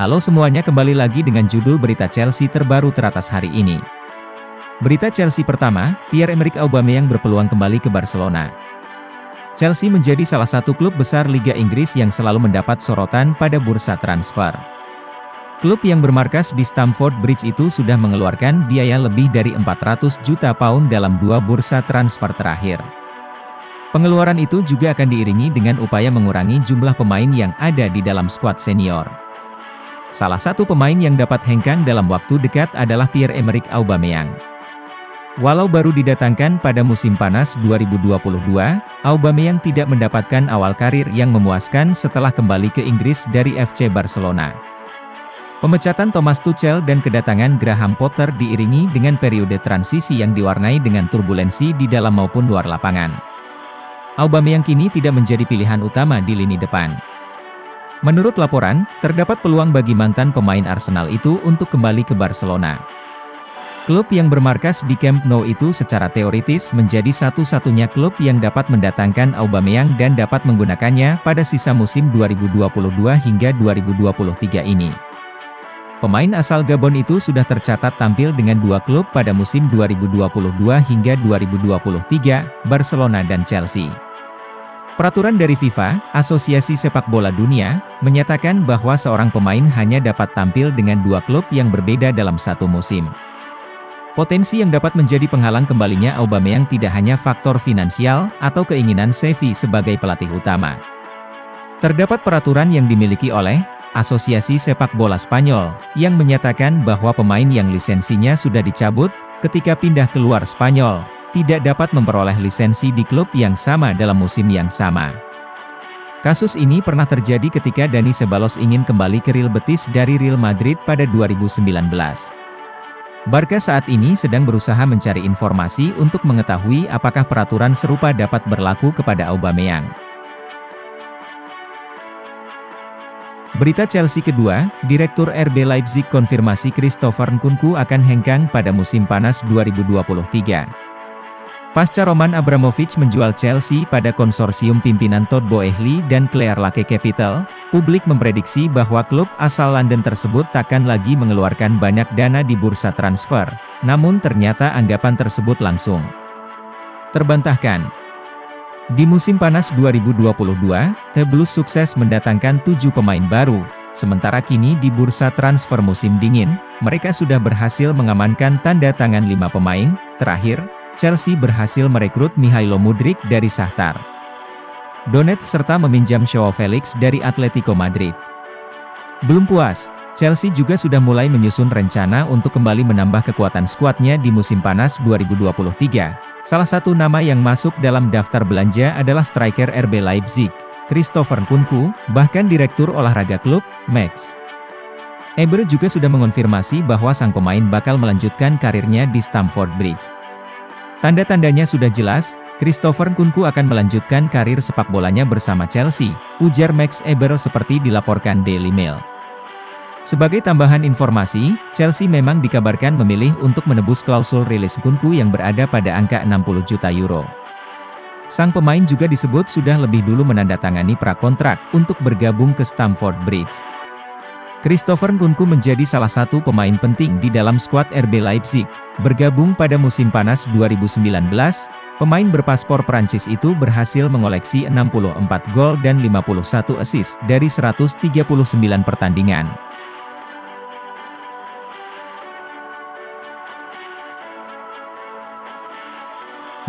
Halo semuanya, kembali lagi dengan judul berita Chelsea terbaru teratas hari ini. Berita Chelsea pertama, Pierre-Emerick Aubameyang berpeluang kembali ke Barcelona. Chelsea menjadi salah satu klub besar Liga Inggris yang selalu mendapat sorotan pada bursa transfer. Klub yang bermarkas di Stamford Bridge itu sudah mengeluarkan biaya lebih dari 400 juta pound dalam 2 bursa transfer terakhir. Pengeluaran itu juga akan diiringi dengan upaya mengurangi jumlah pemain yang ada di dalam skuad senior. Salah satu pemain yang dapat hengkang dalam waktu dekat adalah Pierre-Emerick Aubameyang. Walau baru didatangkan pada musim panas 2022, Aubameyang tidak mendapatkan awal karir yang memuaskan setelah kembali ke Inggris dari FC Barcelona. Pemecatan Thomas Tuchel dan kedatangan Graham Potter diiringi dengan periode transisi yang diwarnai dengan turbulensi di dalam maupun luar lapangan. Aubameyang kini tidak menjadi pilihan utama di lini depan. Menurut laporan, terdapat peluang bagi mantan pemain Arsenal itu untuk kembali ke Barcelona. Klub yang bermarkas di Camp Nou itu secara teoritis menjadi satu-satunya klub yang dapat mendatangkan Aubameyang dan dapat menggunakannya pada sisa musim 2022 hingga 2023 ini. Pemain asal Gabon itu sudah tercatat tampil dengan 2 klub pada musim 2022 hingga 2023, Barcelona dan Chelsea. Peraturan dari FIFA, Asosiasi Sepak Bola Dunia, menyatakan bahwa seorang pemain hanya dapat tampil dengan 2 klub yang berbeda dalam satu musim. Potensi yang dapat menjadi penghalang kembalinya Aubameyang tidak hanya faktor finansial atau keinginan Xavi sebagai pelatih utama. Terdapat peraturan yang dimiliki oleh Asosiasi Sepak Bola Spanyol, yang menyatakan bahwa pemain yang lisensinya sudah dicabut ketika pindah keluar Spanyol tidak dapat memperoleh lisensi di klub yang sama dalam musim yang sama. Kasus ini pernah terjadi ketika Dani Ceballos ingin kembali ke Real Betis dari Real Madrid pada 2019. Barca saat ini sedang berusaha mencari informasi untuk mengetahui apakah peraturan serupa dapat berlaku kepada Aubameyang. Berita Chelsea kedua, Direktur RB Leipzig konfirmasi Christopher Nkunku akan hengkang pada musim panas 2023. Pasca Roman Abramovich menjual Chelsea pada konsorsium pimpinan Todd Boehly dan Clearlake Capital, publik memprediksi bahwa klub asal London tersebut takkan lagi mengeluarkan banyak dana di bursa transfer, namun ternyata anggapan tersebut langsung terbantahkan. Di musim panas 2022, The Blues sukses mendatangkan 7 pemain baru, sementara kini di bursa transfer musim dingin, mereka sudah berhasil mengamankan tanda tangan 5 pemain. Terakhir, Chelsea berhasil merekrut Mihailo Mudryk dari Shakhtar Donetsk serta meminjam Joao Felix dari Atletico Madrid. Belum puas, Chelsea juga sudah mulai menyusun rencana untuk kembali menambah kekuatan skuadnya di musim panas 2023. Salah satu nama yang masuk dalam daftar belanja adalah striker RB Leipzig, Christopher Nkunku, bahkan direktur olahraga klub, Max Eber juga sudah mengonfirmasi bahwa sang pemain bakal melanjutkan karirnya di Stamford Bridge. Tanda-tandanya sudah jelas, Christopher Nkunku akan melanjutkan karir sepak bolanya bersama Chelsea, ujar Max Eber seperti dilaporkan Daily Mail. Sebagai tambahan informasi, Chelsea memang dikabarkan memilih untuk menebus klausul rilis Nkunku yang berada pada angka 60 juta euro. Sang pemain juga disebut sudah lebih dulu menandatangani prakontrak untuk bergabung ke Stamford Bridge. Christopher Nkunku menjadi salah satu pemain penting di dalam skuad RB Leipzig. Bergabung pada musim panas 2019, pemain berpaspor Prancis itu berhasil mengoleksi 64 gol dan 51 assist dari 139 pertandingan.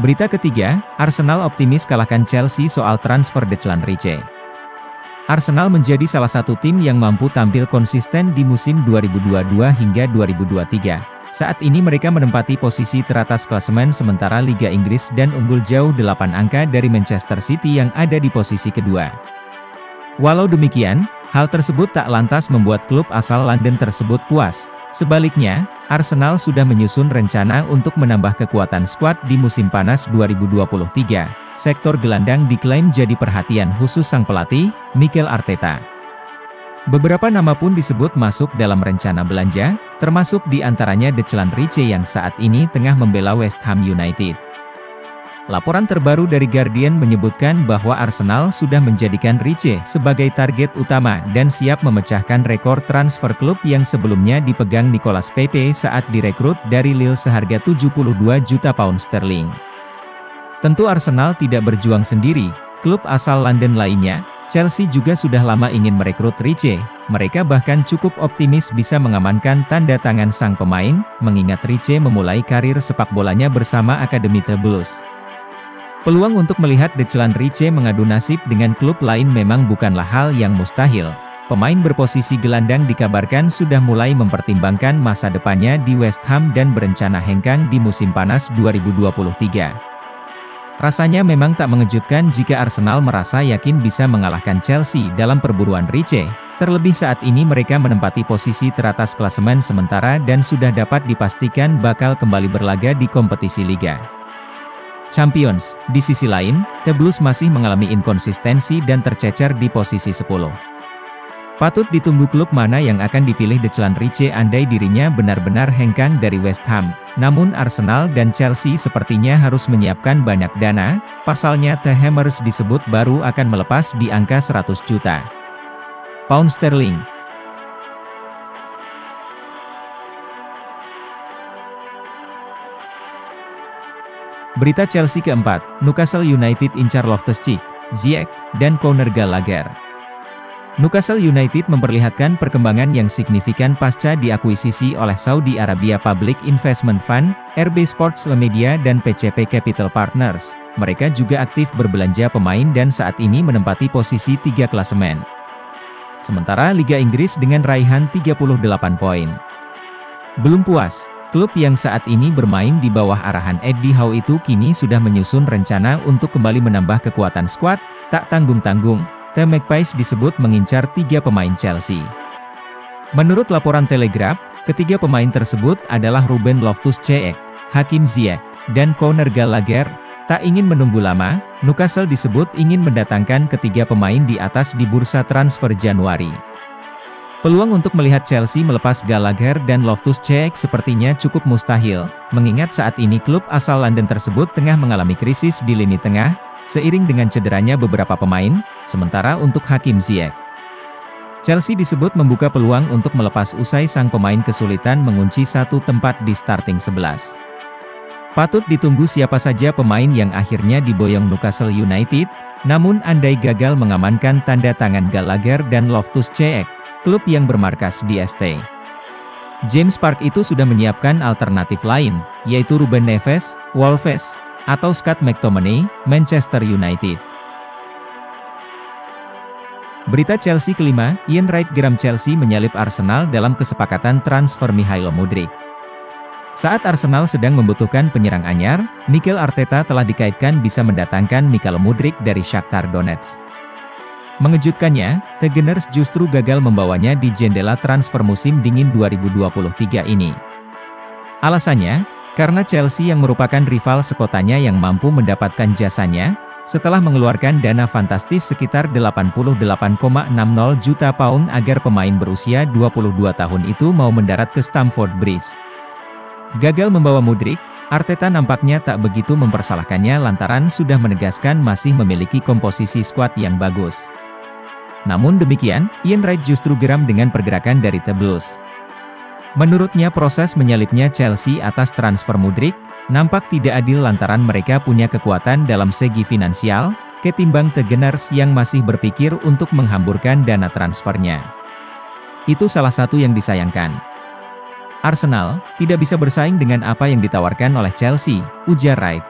Berita ketiga, Arsenal optimis kalahkan Chelsea soal transfer Declan Rice. Arsenal menjadi salah satu tim yang mampu tampil konsisten di musim 2022 hingga 2023. Saat ini mereka menempati posisi teratas klasemen sementara Liga Inggris dan unggul jauh 8 angka dari Manchester City yang ada di posisi kedua. Walau demikian, hal tersebut tak lantas membuat klub asal London tersebut puas. Sebaliknya, Arsenal sudah menyusun rencana untuk menambah kekuatan skuad di musim panas 2023. Sektor gelandang diklaim jadi perhatian khusus sang pelatih, Mikel Arteta. Beberapa nama pun disebut masuk dalam rencana belanja, termasuk di antaranya Declan Rice yang saat ini tengah membela West Ham United. Laporan terbaru dari Guardian menyebutkan bahwa Arsenal sudah menjadikan Rice sebagai target utama dan siap memecahkan rekor transfer klub yang sebelumnya dipegang Nicolas Pepe saat direkrut dari Lille seharga 72 juta pound sterling. Tentu Arsenal tidak berjuang sendiri, klub asal London lainnya, Chelsea juga sudah lama ingin merekrut Rice. Mereka bahkan cukup optimis bisa mengamankan tanda tangan sang pemain, mengingat Rice memulai karir sepak bolanya bersama Akademi The Blues. Peluang untuk melihat Declan Rice mengadu nasib dengan klub lain memang bukanlah hal yang mustahil. Pemain berposisi gelandang dikabarkan sudah mulai mempertimbangkan masa depannya di West Ham dan berencana hengkang di musim panas 2023. Rasanya memang tak mengejutkan jika Arsenal merasa yakin bisa mengalahkan Chelsea dalam perburuan Rice, terlebih saat ini mereka menempati posisi teratas klasemen sementara dan sudah dapat dipastikan bakal kembali berlaga di kompetisi Liga Champions. Di sisi lain, The Blues masih mengalami inkonsistensi dan tercecer di posisi 10. Patut ditunggu klub mana yang akan dipilih Declan Rice andai dirinya benar-benar hengkang dari West Ham. Namun Arsenal dan Chelsea sepertinya harus menyiapkan banyak dana, pasalnya The Hammers disebut baru akan melepas di angka 100 juta pound sterling. Berita Chelsea keempat, Newcastle United incar Loftus-Cheek, Ziyech, dan Conor Gallagher. Newcastle United memperlihatkan perkembangan yang signifikan pasca diakuisisi oleh Saudi Arabia Public Investment Fund, RB Sports Media dan PCP Capital Partners. Mereka juga aktif berbelanja pemain dan saat ini menempati posisi 3 klasemen. Sementara Liga Inggris dengan raihan 38 poin. Belum puas, klub yang saat ini bermain di bawah arahan Eddie Howe itu kini sudah menyusun rencana untuk kembali menambah kekuatan skuad, tak tanggung-tanggung. The Magpies disebut mengincar 3 pemain Chelsea. Menurut laporan Telegraph, ketiga pemain tersebut adalah Ruben Loftus-Cheek, Hakim Ziyech, dan Conor Gallagher. Tak ingin menunggu lama, Newcastle disebut ingin mendatangkan ketiga pemain di atas di bursa transfer Januari. Peluang untuk melihat Chelsea melepas Gallagher dan Loftus-Cheek sepertinya cukup mustahil, mengingat saat ini klub asal London tersebut tengah mengalami krisis di lini tengah, seiring dengan cederanya beberapa pemain, sementara untuk Hakim Ziyech. Chelsea disebut membuka peluang untuk melepas usai sang pemain kesulitan mengunci satu tempat di starting 11. Patut ditunggu siapa saja pemain yang akhirnya diboyong Newcastle United, namun andai gagal mengamankan tanda tangan Gallagher dan Loftus-Cheek, klub yang bermarkas di St. James Park itu sudah menyiapkan alternatif lain, yaitu Ruben Neves, Wolves, atau Scott McTominay, Manchester United. Berita Chelsea kelima, Ian Wright geram Chelsea menyalip Arsenal dalam kesepakatan transfer Mikhailo Mudryk. Saat Arsenal sedang membutuhkan penyerang anyar, Mikel Arteta telah dikaitkan bisa mendatangkan Mikhailo Mudryk dari Shakhtar Donetsk. Mengejutkannya, The Gunners justru gagal membawanya di jendela transfer musim dingin 2023 ini. Alasannya, karena Chelsea yang merupakan rival sekotanya yang mampu mendapatkan jasanya, setelah mengeluarkan dana fantastis sekitar 88,60 juta pound agar pemain berusia 22 tahun itu mau mendarat ke Stamford Bridge. Gagal membawa Mudryk, Arteta nampaknya tak begitu mempersalahkannya lantaran sudah menegaskan masih memiliki komposisi skuad yang bagus. Namun demikian, Ian Wright justru geram dengan pergerakan dari The Blues. Menurutnya proses menyalipnya Chelsea atas transfer Mudryk, nampak tidak adil lantaran mereka punya kekuatan dalam segi finansial, ketimbang The Gunners yang masih berpikir untuk menghamburkan dana transfernya. Itu salah satu yang disayangkan. Arsenal tidak bisa bersaing dengan apa yang ditawarkan oleh Chelsea, ujar Wright.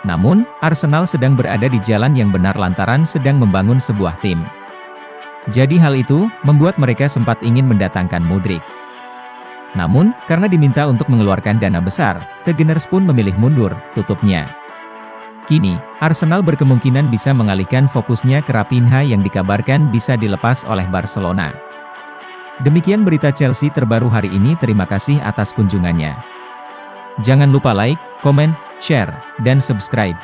Namun, Arsenal sedang berada di jalan yang benar lantaran sedang membangun sebuah tim. Jadi hal itu, membuat mereka sempat ingin mendatangkan Mudryk. Namun, karena diminta untuk mengeluarkan dana besar, The Gunners pun memilih mundur, tutupnya. Kini, Arsenal berkemungkinan bisa mengalihkan fokusnya ke Raphinha yang dikabarkan bisa dilepas oleh Barcelona. Demikian berita Chelsea terbaru hari ini, terima kasih atas kunjungannya. Jangan lupa like, komen, share, dan subscribe.